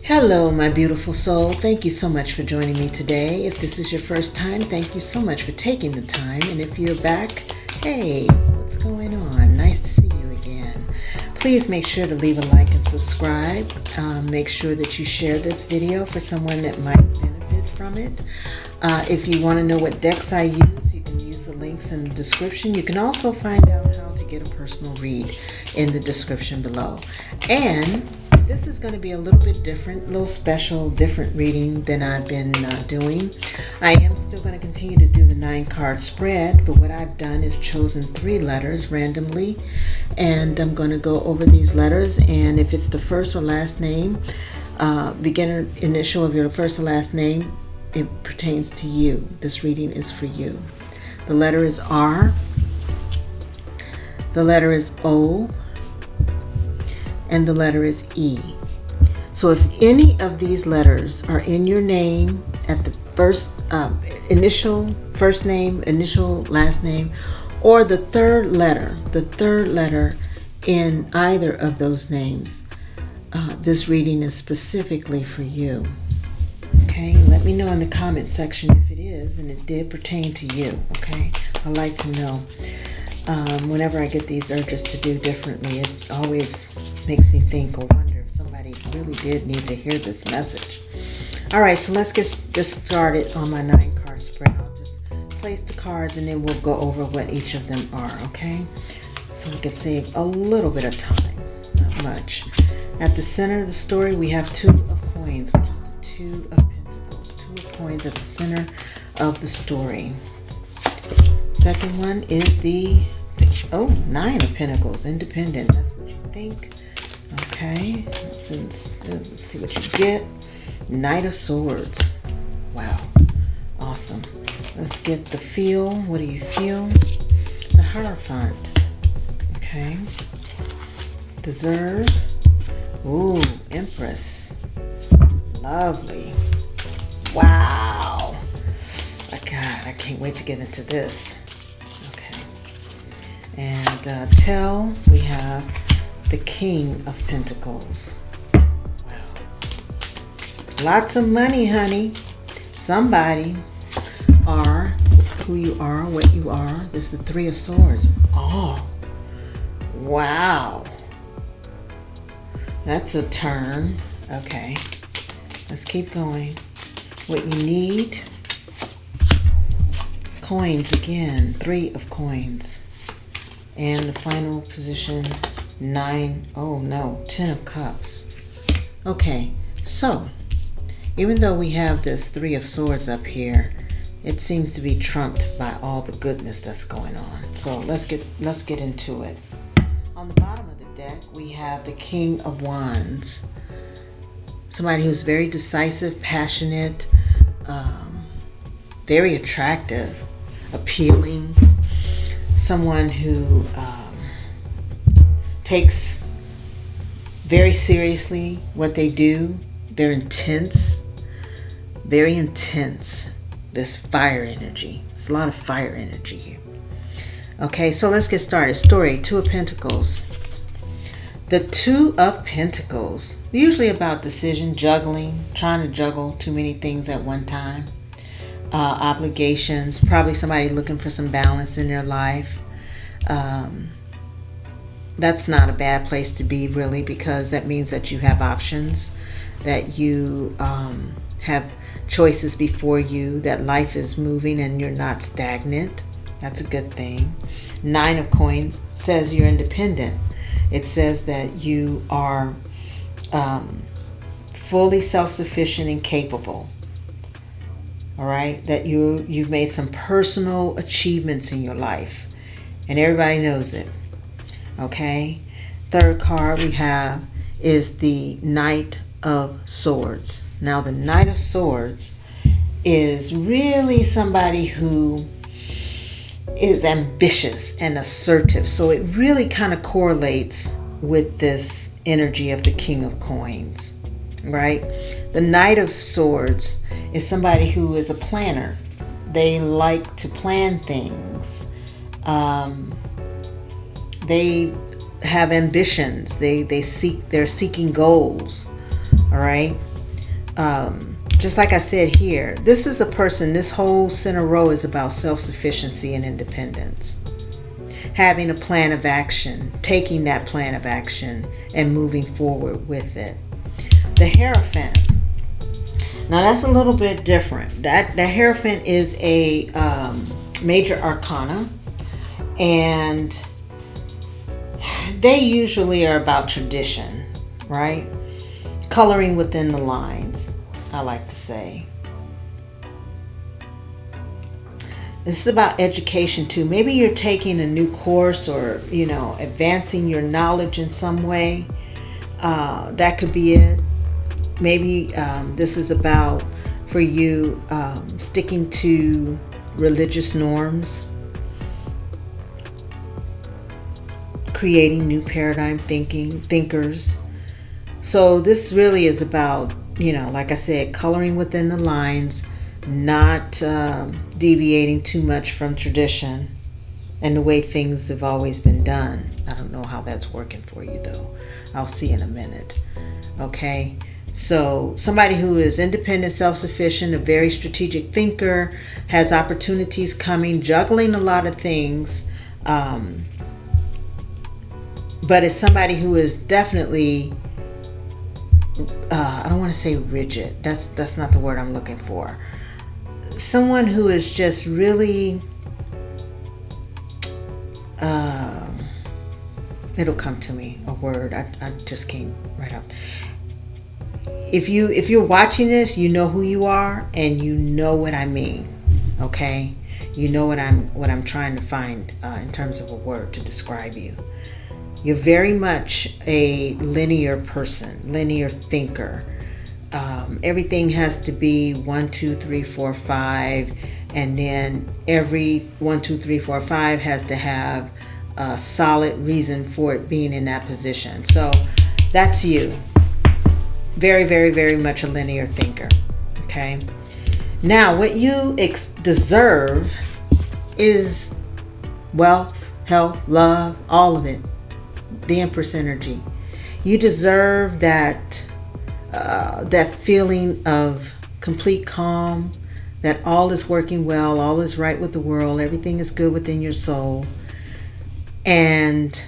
Hello, my beautiful soul. Thank you so much for joining me today. If this is your first time, thank you so much for taking the time. And if you're back, hey, what's going on? Nice to see you again. Please make sure to leave a like and subscribe. Make sure that you share this video for someone that might benefit from it. If you want to know what decks I use, you can use the links in the description. You can also find out how to get a personal read in the description below. And this is going to be a little bit different, a little special, different reading than I've been doing. I am still going to continue to do the 9-card spread, but what I've done is chosen 3 letters randomly, and I'm going to go over these letters, and if it's the first or last name, beginner initial of your first or last name, it pertains to you. This reading is for you. The letter is R, the letter is O, and the letter is E. So if any of these letters are in your name at the first initial first name, initial last name, or the third letter in either of those names, this reading is specifically for you. Okay, let me know in the comment section if it is and it did pertain to you. Okay, I like to know. Whenever I get these urges to do differently, it always makes me think or wonder if somebody really did need to hear this message. All right, so let's get started on my 9-card spread. I'll just place the cards and then we'll go over what each of them are, okay? So we can save a little bit of time, not much. At the center of the story, we have 2 of coins, which is the 2 of pentacles. 2 of coins at the center of the story. Second one is the 9 of pentacles, independent. That's what you think. Okay, let's see what you get. Knight of Swords. Wow, awesome. Let's get the feel. What do you feel? The Hierophant. Okay. Deserve. Ooh, Empress. Lovely. Wow. My God, I can't wait to get into this. Okay. And Tell, we have the King of Pentacles. Wow. Lots of money, honey. Somebody are who you are, what you are. This is the 3 of Swords. Oh, wow. That's a turn. Okay. Let's keep going. What you need. Coins again. 3 of coins. And the final position, 10 of cups. Okay, so even though we have this 3 of swords up here, it seems to be trumped by all the goodness that's going on. So let's get into it. On the bottom of the deck, we have the King of Wands. Somebody who's very decisive, passionate, very attractive, appealing. Someone who takes very seriously what they do. They're intense, very intense. There's fire energy. There's a lot of fire energy here. Okay, so let's get started. Story, 2 of Pentacles. The 2 of Pentacles, usually about decision, juggling, trying to juggle too many things at one time. Obligations, probably somebody looking for some balance in their life. That's not a bad place to be, really, because that means that you have options, that you have choices before you, that life is moving and you're not stagnant. That's a good thing. 9 of coins says you're independent. It says that you are fully self-sufficient and capable. All right, that you've made some personal achievements in your life, and everybody knows it. Okay, third card we have is the Knight of Swords. Now, the Knight of Swords is really somebody who is ambitious and assertive. So it really kind of correlates with this energy of the King of Coins, right? The Knight of Swords is somebody who is a planner. They like to plan things. They have ambitions. They're seeking goals. All right. Just like I said here, this is a person, this whole center row is about self-sufficiency and independence. Having a plan of action, taking that plan of action and moving forward with it. The Hierophant. Now that's a little bit different. The Hierophant is a major arcana, and they usually are about tradition, right? Coloring within the lines, I like to say. This is about education too. Maybe you're taking a new course, or advancing your knowledge in some way. That could be it. Maybe this is about, for you, sticking to religious norms, creating new paradigm thinkers. So this really is about, like I said, coloring within the lines, not deviating too much from tradition and the way things have always been done. I don't know how that's working for you though. I'll see in a minute. Okay, so somebody who is independent, self-sufficient, a very strategic thinker, has opportunities coming, juggling a lot of things, but it's somebody who is definitely I don't want to say rigid. That's not the word I'm looking for. Someone who is just really it'll come to me, a word. I just came right up. If you're watching this, you know who you are and you know what I mean. Okay? You know what I'm trying to find in terms of a word to describe you. You're very much a linear person, linear thinker. Everything has to be 1, 2, 3, 4, 5, and then every 1, 2, 3, 4, 5 has to have a solid reason for it being in that position. So that's you. Very, very, very much a linear thinker. Okay. Now, what you deserve is wealth, health, love, all of it. The Empress energy. You deserve that feeling of complete calm, that all is working well, all is right with the world, everything is good within your soul. And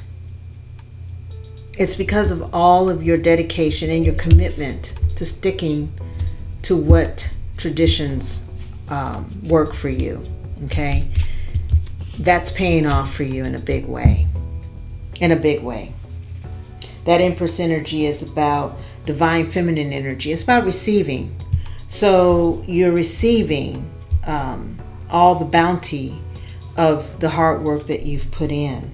it's because of all of your dedication and your commitment to sticking to what traditions work for you. Okay? That's paying off for you in a big way. In a big way. That Empress energy is about divine feminine energy. It's about receiving. So you're receiving all the bounty of the hard work that you've put in.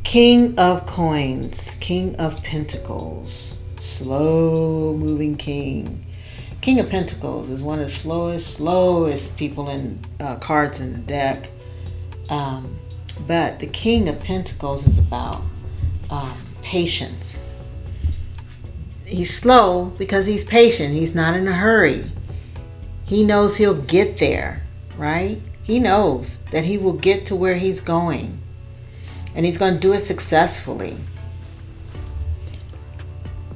King of Coins, King of Pentacles, slow moving king. King of Pentacles is one of the slowest people in cards in the deck. But the King of Pentacles is about patience. He's slow because he's patient. He's not in a hurry. He knows he'll get there, right? He knows that he will get to where he's going. And he's going to do it successfully.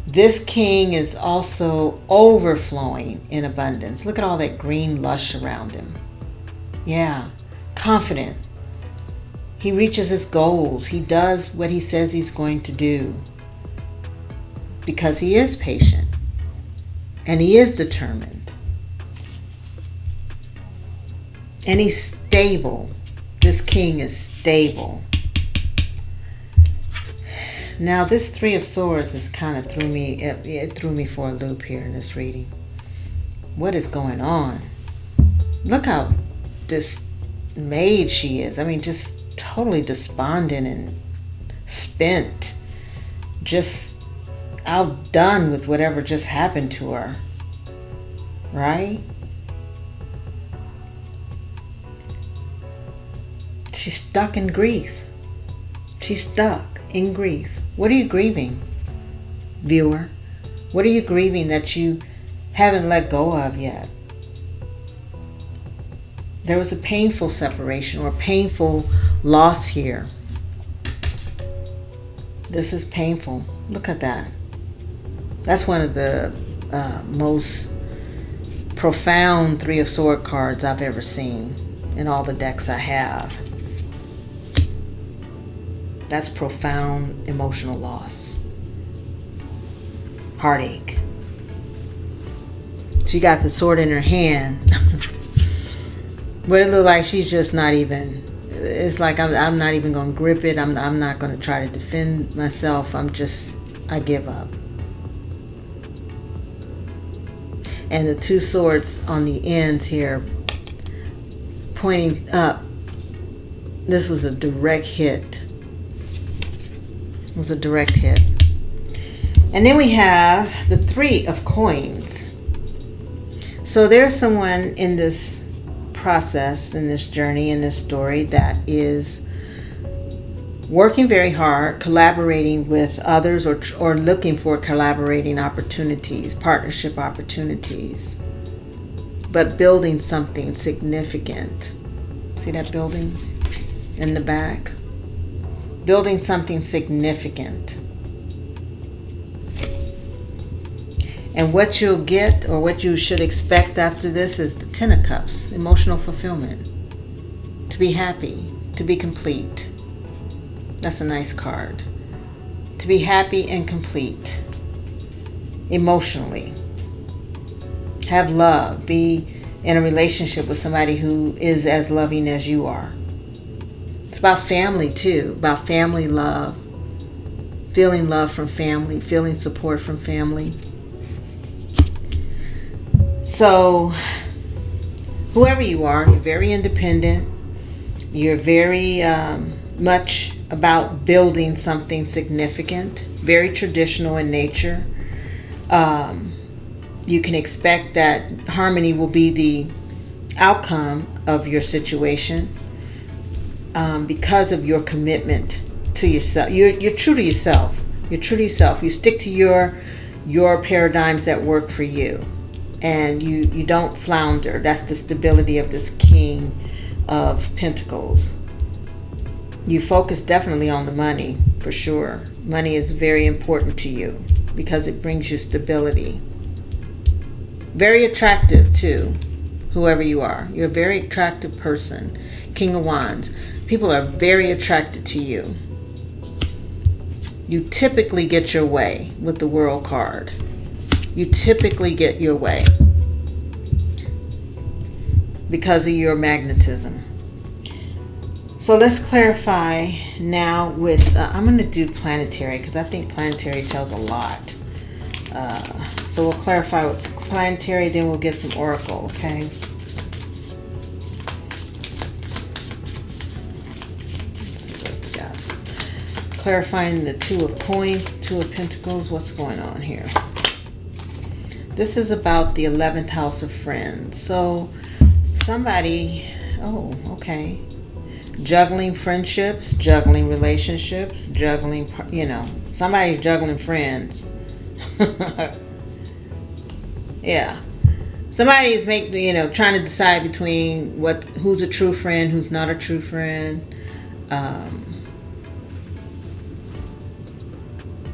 This king is also overflowing in abundance. Look at all that green lush around him. Yeah, confident. He reaches his goals. He does what he says he's going to do. Because he is patient. And he is determined. And he's stable. This king is stable. Now this Three of Swords is kind of it threw me for a loop here in this reading. What is going on? Look how dismayed she is. I mean, just totally despondent and spent. Just outdone with whatever just happened to her. Right? She's stuck in grief. She's stuck in grief. What are you grieving, viewer? What are you grieving that you haven't let go of yet? There was a painful separation or painful loss here. This is painful. Look at that. That's one of the most profound Three of Swords cards I've ever seen in all the decks I have. That's profound emotional loss. Heartache. She got the sword in her hand. But it looks like she's just not even, it's like I'm not even going to grip it. I'm not going to try to defend myself. I give up. And the two swords on the ends here pointing up. This was a direct hit. It was a direct hit. And then we have the Three of Coins. So there's someone in this process, in this journey, in this story that is working very hard, collaborating with others, or looking for collaborating opportunities, partnership opportunities, but building something significant. See that building in the back? Building something significant. And what you'll get, or what you should expect after this, is the Ten of Cups, emotional fulfillment. To be happy, to be complete. That's a nice card. To be happy and complete emotionally. Have love. Be in a relationship with somebody who is as loving as you are. It's about family too, about family love. Feeling love from family, feeling support from family. So, whoever you are, you're very independent. You're very much about building something significant, very traditional in nature. You can expect that harmony will be the outcome of your situation because of your commitment to yourself. You're true to yourself. You're true to yourself. You stick to your paradigms that work for you. And you don't flounder. That's the stability of this King of Pentacles. You focus definitely on the money, for sure. Money is very important to you because it brings you stability. Very attractive too, whoever you are. You're a very attractive person. King of Wands. People are very attracted to you. You typically get your way with the World card. You typically get your way because of your magnetism. So let's clarify now with, I'm going to do planetary because I think planetary tells a lot. So we'll clarify with planetary, then we'll get some oracle, okay? Let's see what we got. Clarifying the Two of Coins, Two of Pentacles. What's going on here? This is about the 11th house of friends. So somebody, okay. Juggling friendships, juggling relationships, juggling, somebody's juggling friends. Yeah. Somebody's trying to decide between who's a true friend, who's not a true friend.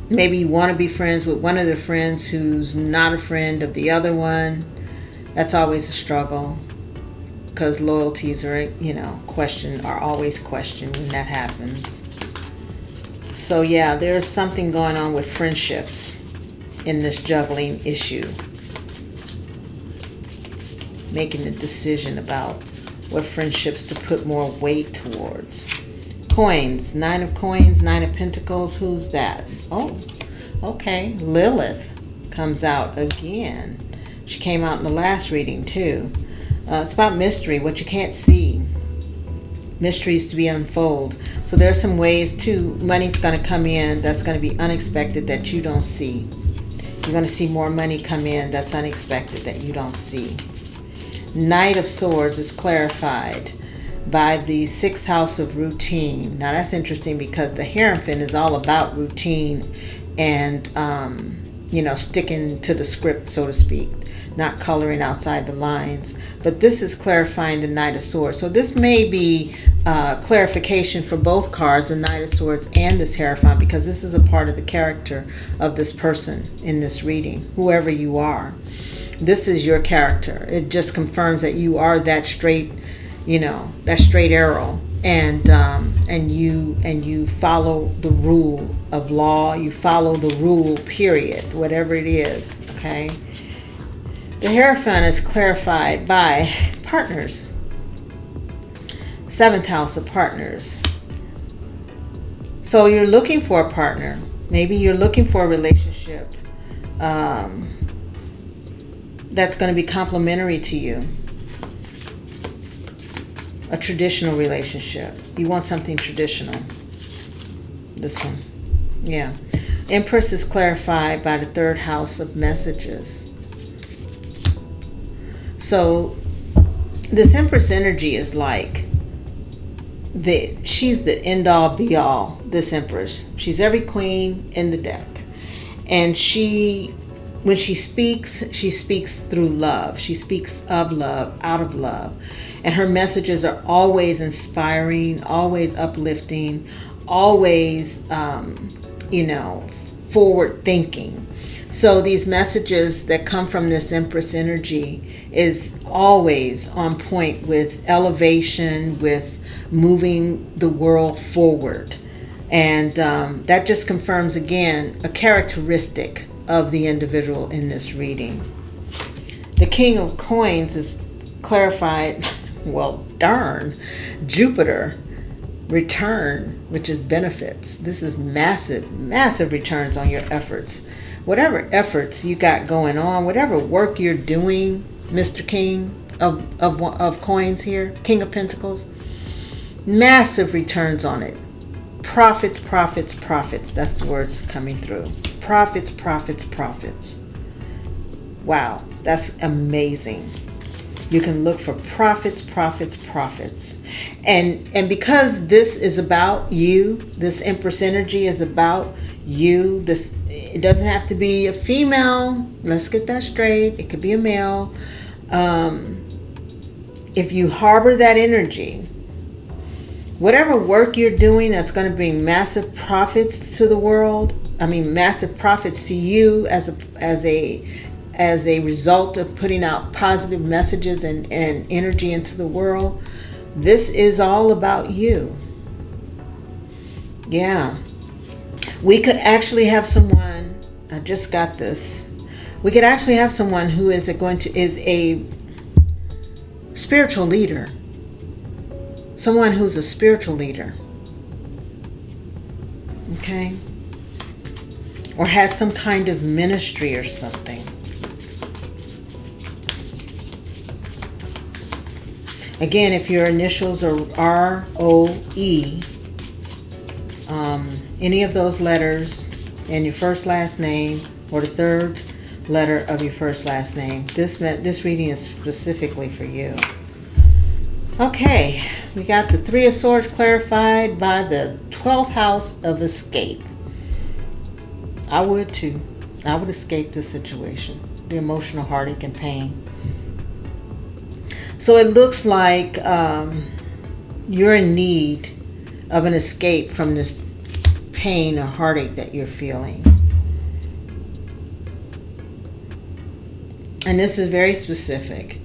Maybe you want to be friends with one of the friends who's not a friend of the other one. That's always a struggle because loyalties are, are always questioned when that happens. So yeah, there's something going on with friendships in this juggling issue. Making a decision about what friendships to put more weight towards. Coins, Nine of Coins, Nine of Pentacles. Who's that? Oh, okay. Lilith comes out again. She came out in the last reading too. It's about mystery, what you can't see. Mysteries to be unfold. So there's some ways too, money's going to come in that's going to be unexpected that you don't see. You're going to see more money come in that's unexpected that you don't see. Knight of Swords is clarified by the 6th house of routine. Now that's interesting because the Hierophant is all about routine and, sticking to the script, so to speak. not coloring outside the lines. But this is clarifying the Knight of Swords. So this may be clarification for both cards, the Knight of Swords and this Hierophant, because this is a part of the character of this person in this reading, whoever you are. This is your character. It just confirms that you are that straight, that straight arrow, and you follow the rule of law. You follow the rule, period, whatever it is. Okay. The Hierophant is clarified by partners. 7th house of partners. So you're looking for a partner. Maybe you're looking for a relationship that's going to be complementary to you. A traditional relationship. You want something traditional. This one. Yeah. Empress is clarified by the 3rd house of messages. So this Empress energy is like she's the end all be all, this Empress. She's every queen in the deck. And when she speaks through love. She speaks of love, out of love. And her messages are always inspiring, always uplifting, always, forward thinking. So these messages that come from this Empress energy is always on point with elevation, with moving the world forward. And that just confirms again a characteristic of the individual in this reading. The King of Coins is clarified, well, darn, Jupiter return, which is benefits. This is massive, massive returns on your efforts. Whatever efforts you got going on, whatever work you're doing, Mr. King of Coins here, King of Pentacles, massive returns on it. Profits, profits, profits. That's the words coming through. Profits, profits, profits. Wow, that's amazing. You can look for profits, profits, profits. And because this is about you, this Empress energy is about you. It doesn't have to be a female. Let's get that straight. It could be a male. If you harbor that energy, whatever work you're doing that's going to bring massive profits to the world, massive profits to you as a result of putting out positive messages and energy into the world, this is all about you. Yeah. We could actually have someone, I just got this. We could actually have someone who is a spiritual leader. Someone who's a spiritual leader. Okay? Or has some kind of ministry or something. Again, if your initials are R-O-E, any of those letters in your first last name or the 3rd letter of your first last name, this reading is specifically for you. Okay, we got the 3 of Swords clarified by the 12th house of escape. I would too. I would escape this situation, the emotional heartache and pain. So it looks like you're in need of an escape from this pain or heartache that you're feeling. And this is very specific.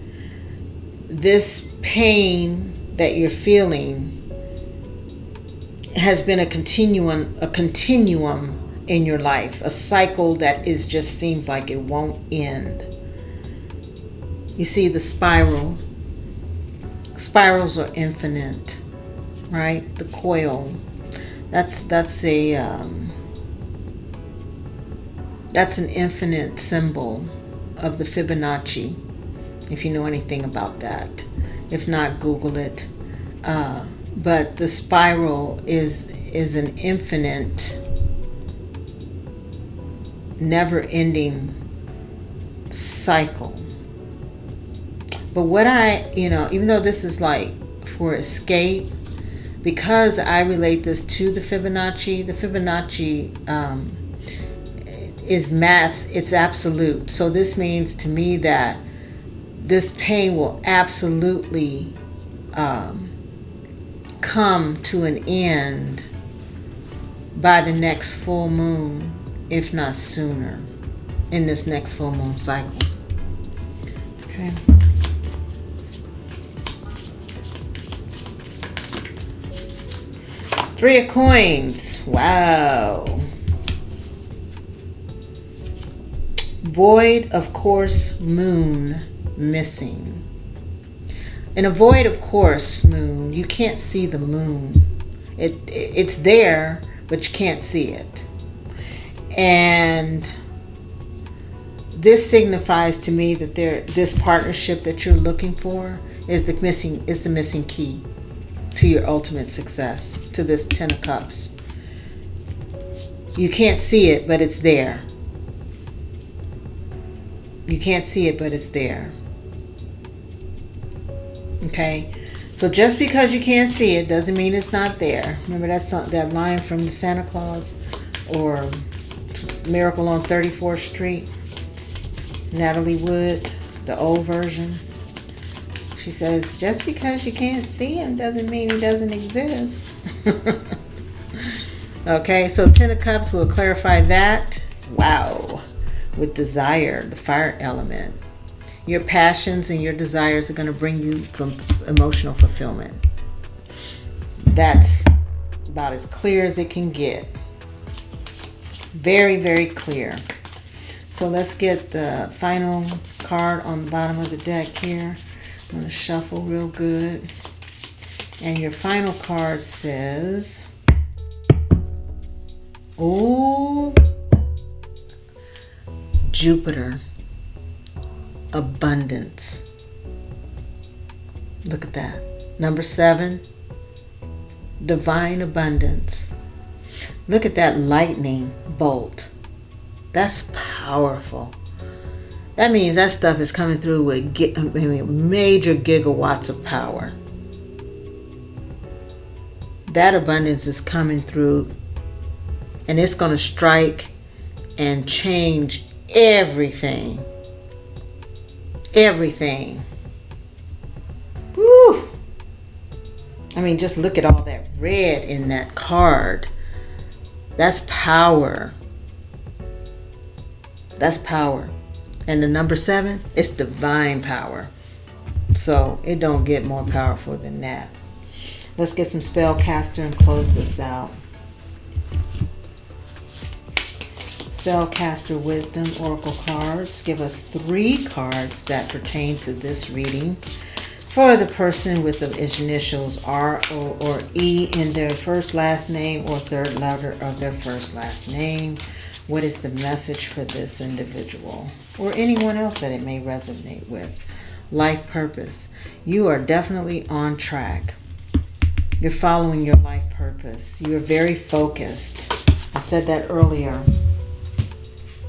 This pain that you're feeling has been a continuum in your life, a cycle that just seems like it won't end. You see the spiral. Spirals are infinite, right? The coil. That's an infinite symbol of the Fibonacci, if you know anything about that. If not, Google it. But the spiral is an infinite, never-ending cycle. But what even though this is like for escape, because I relate this to the Fibonacci is math. It's absolute. So this means to me that this pain will absolutely come to an end by the next full moon, if not sooner, in this next full moon cycle. Okay. Three of Coins. Wow. Void of course moon missing. In a void of course moon, you can't see the moon. It's there, but you can't see it. And this signifies to me that this partnership that you're looking for is the missing key to your ultimate success, to this Ten of Cups. You can't see it, but it's there. You can't see it, but it's there. Okay? So just because you can't see it doesn't mean it's not there. Remember that line from the Santa Claus or Miracle on 34th Street? Natalie Wood, the old version. She says, just because you can't see him doesn't mean he doesn't exist. Okay, so Ten of Cups will clarify that. Wow. With desire, the fire element. Your passions and your desires are going to bring you from emotional fulfillment. That's about as clear as it can get. Very, very clear. So let's get the final card on the bottom of the deck here. I'm going to shuffle real good. And your final card says, oh, Jupiter, abundance. Look at that. Number 7, divine abundance. Look at that lightning bolt. That's powerful. That means that stuff is coming through with major gigawatts of power. That abundance is coming through, and it's going to strike and change everything. Everything. Woo! I mean, just look at all that red in that card. That's power. That's power. And the number 7, it's divine power. So it don't get more powerful than that. Let's get some spellcaster and close this out. Spellcaster Wisdom Oracle cards give us 3 cards that pertain to this reading for the person with the initials R, O, or E in their first last name or third letter of their first last name. What is the message for this individual or anyone else that it may resonate with? Life purpose. You are definitely on track. You're following your life purpose. You're very focused. I said that earlier.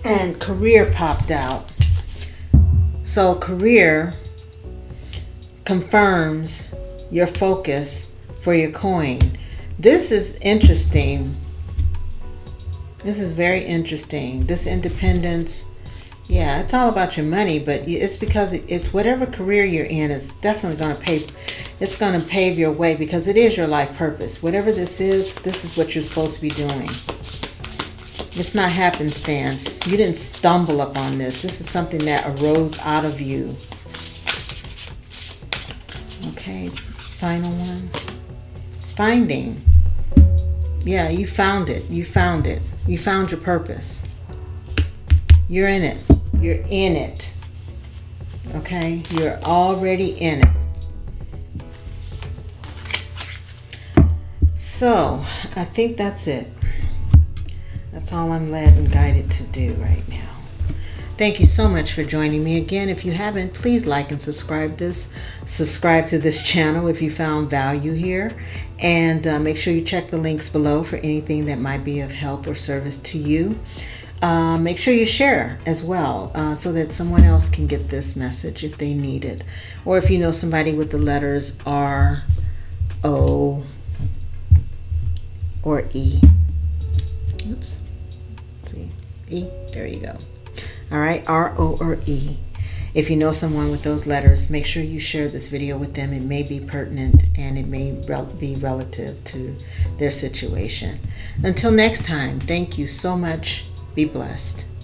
And career popped out. So career confirms your focus for your coin. This is interesting. This is very interesting. This independence, yeah, it's all about your money, but it's because it's whatever career you're in is definitely going to pay. It's going to pave your way because it is your life purpose. Whatever this is what you're supposed to be doing. It's not happenstance. You didn't stumble upon this. This is something that arose out of you. Okay, final one. Finding. Yeah, you found it. You found it. You found your purpose. You're in it. You're in it. Okay? You're already in it. So, I think that's it. That's all I'm led and guided to do right now. Thank you so much for joining me again. If you haven't, please like and subscribe to this channel if you found value here. And make sure you check the links below for anything that might be of help or service to you. Make sure you share as well so that someone else can get this message if they need it. Or if you know somebody with the letters R, O, or E. Oops. Let's see. E? There you go. All right, R, O, or E. If you know someone with those letters, make sure you share this video with them. It may be pertinent and it may be relative to their situation. Until next time, thank you so much. Be blessed.